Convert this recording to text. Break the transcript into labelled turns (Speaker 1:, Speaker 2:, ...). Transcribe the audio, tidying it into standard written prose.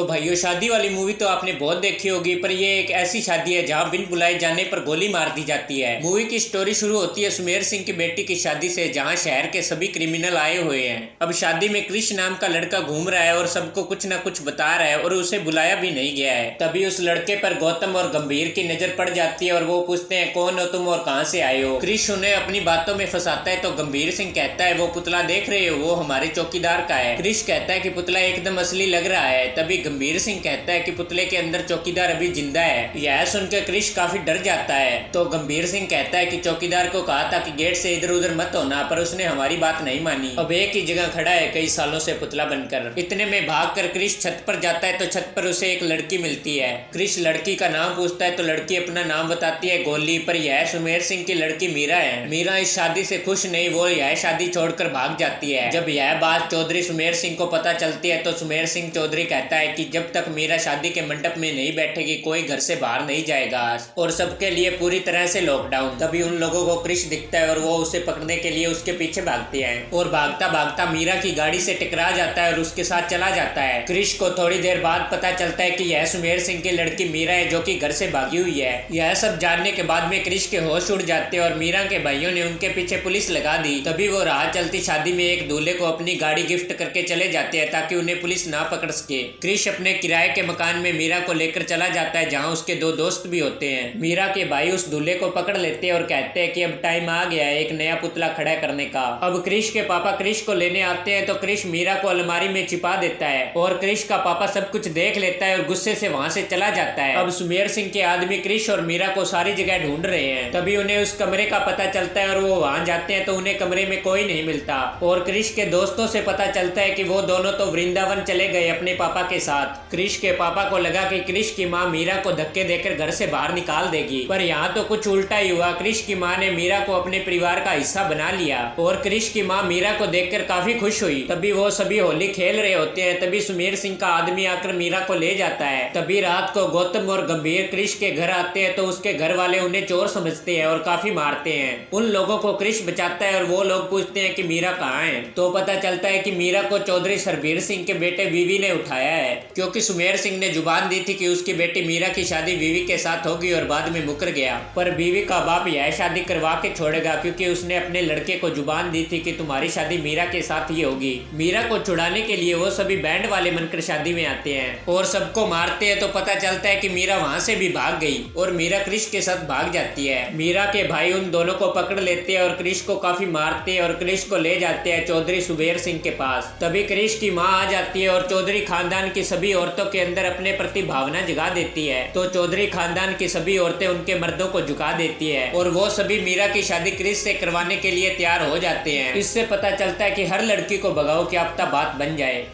Speaker 1: तो भाइयों, शादी वाली मूवी तो आपने बहुत देखी होगी, पर ये एक ऐसी शादी है जहां बिन बुलाए जाने पर गोली मार दी जाती है। मूवी की स्टोरी शुरू होती है सुमेर सिंह की बेटी की शादी से, जहां शहर के सभी क्रिमिनल आए हुए हैं। अब शादी में कृष्ण नाम का लड़का घूम रहा है और सबको कुछ न कुछ बता रहा है और उसे बुलाया भी नहीं गया है। तभी उस लड़के पर गौतम और गंभीर की नजर पड़ जाती है और वो पूछते हैं, कौन हो तुम और कहां से आए हो। कृष्ण उन्हें अपनी बातों में फंसाता है तो गंभीर सिंह कहता है, वो पुतला देख रहे हो, वो हमारे चौकीदार का है। कृष्ण कहता है कि पुतला एकदम असली लग रहा है। तभी गंभीर सिंह कहता है कि पुतले के अंदर चौकीदार अभी जिंदा है। यह सुनकर क्रिश काफी डर जाता है तो गंभीर सिंह कहता है कि चौकीदार को कहा था कि गेट से इधर उधर मत होना, पर उसने हमारी बात नहीं मानी। अब एक ही जगह खड़ा है कई सालों से पुतला बनकर। इतने में भागकर क्रिश छत पर जाता है तो छत पर उसे एक लड़की मिलती है। क्रिश लड़की का नाम पूछता है तो लड़की अपना नाम बताती है, गोली, पर यह सुमेर सिंह की लड़की मीरा है। मीरा इस शादी से खुश नहीं, वो यह शादी छोड़कर भाग जाती है। जब यह बात चौधरी सुमेर सिंह को पता चलती है तो सुमेर सिंह चौधरी कहता है कि जब तक मीरा शादी के मंडप में नहीं बैठेगी कोई घर से बाहर नहीं जाएगा और सबके लिए पूरी तरह से लॉकडाउन। तभी उन लोगों को क्रिश दिखता है और वो उसे पकड़ने के लिए उसके पीछे भागते हैं और भागता भागता मीरा की गाड़ी से टकरा जाता है और उसके साथ चला जाता है। क्रिश को थोड़ी देर बाद पता चलता है कि यह सुमेर सिंह की लड़की मीरा है जो कि घर से भागी हुई है। यह सब जानने के बाद में क्रिश के होश उड़ जाते हैं और मीरा के भाइयों ने उनके पीछे पुलिस लगा दी। तभी वो राह चलती शादी में एक दूल्हे को अपनी गाड़ी गिफ्ट करके चले जाते हैं ताकि उन्हें पुलिस ना पकड़ सके। क्रिश अपने किराए के मकान में मीरा को लेकर चला जाता है जहां उसके दो दोस्त भी होते हैं। मीरा के भाई उस दूल्हे को पकड़ लेते हैं और कहते हैं कि अब टाइम आ गया है एक नया पुतला खड़ा करने का। अब क्रिश के पापा क्रिश को लेने आते हैं तो क्रिश मीरा को अलमारी में छिपा देता है और क्रिश का पापा सब कुछ देख लेता है और गुस्से से वहां से चला जाता है। अब सुमेर सिंह के आदमी क्रिश और मीरा को सारी जगह ढूंढ रहे हैं। तभी उन्हें उस कमरे का पता चलता है और वो वहां जाते हैं तो उन्हें कमरे में कोई नहीं मिलता और क्रिश के दोस्तों से पता चलता है कि वो दोनों तो वृंदावन चले गए अपने पापा के साथ। क्रिश के पापा को लगा कि क्रिश की माँ मीरा को धक्के देकर घर से बाहर निकाल देगी, पर यहाँ तो कुछ उल्टा ही हुआ। क्रिश की माँ ने मीरा को अपने परिवार का हिस्सा बना लिया और क्रिश की माँ मीरा को देखकर काफी खुश हुई। तभी वो सभी होली खेल रहे होते हैं। तभी सुमेर सिंह का आदमी आकर मीरा को ले जाता है। तभी रात को गौतम और गंभीर क्रिश के घर आते हैं तो उसके घर वाले उन्हें चोर समझते हैं और काफी मारते हैं। उन लोगों को क्रिश बचाता है और वो लोग पूछते हैं कि मीरा कहाँ है तो पता चलता है कि मीरा को चौधरी सरबीर सिंह के बेटे वीवी ने उठाया है, क्योंकि सुमेर सिंह ने जुबान दी थी कि उसकी बेटी मीरा की शादी बीवी के साथ होगी और बाद में मुकर गया। पर बीवी का बाप यह शादी करवा के छोड़ेगा क्योंकि उसने अपने लड़के को जुबान दी थी कि तुम्हारी शादी मीरा के साथ ही होगी। मीरा को छुड़ाने के लिए वो सभी बैंड वाले बनकर शादी में आते हैं और सबको मारते हैं तो पता चलता है कि मीरा वहां से भी भाग गई और मीरा क्रिश के साथ भाग जाती है। मीरा के भाई उन दोनों को पकड़ लेते हैं और क्रिश को काफी मारते हैं और क्रिश को ले जाते हैं चौधरी सुबेर सिंह के पास। तभी क्रिश की माँ आ जाती है और चौधरी खानदान की सभी औरतों के अंदर अपने प्रति भावना जगा देती है तो चौधरी खानदान की सभी औरतें उनके मर्दों को झुका देती है और वो सभी मीरा की शादी क्रिश से करवाने के लिए तैयार हो जाते हैं। इससे पता चलता है कि हर लड़की को भगाओ कि अब तक बात बन जाए।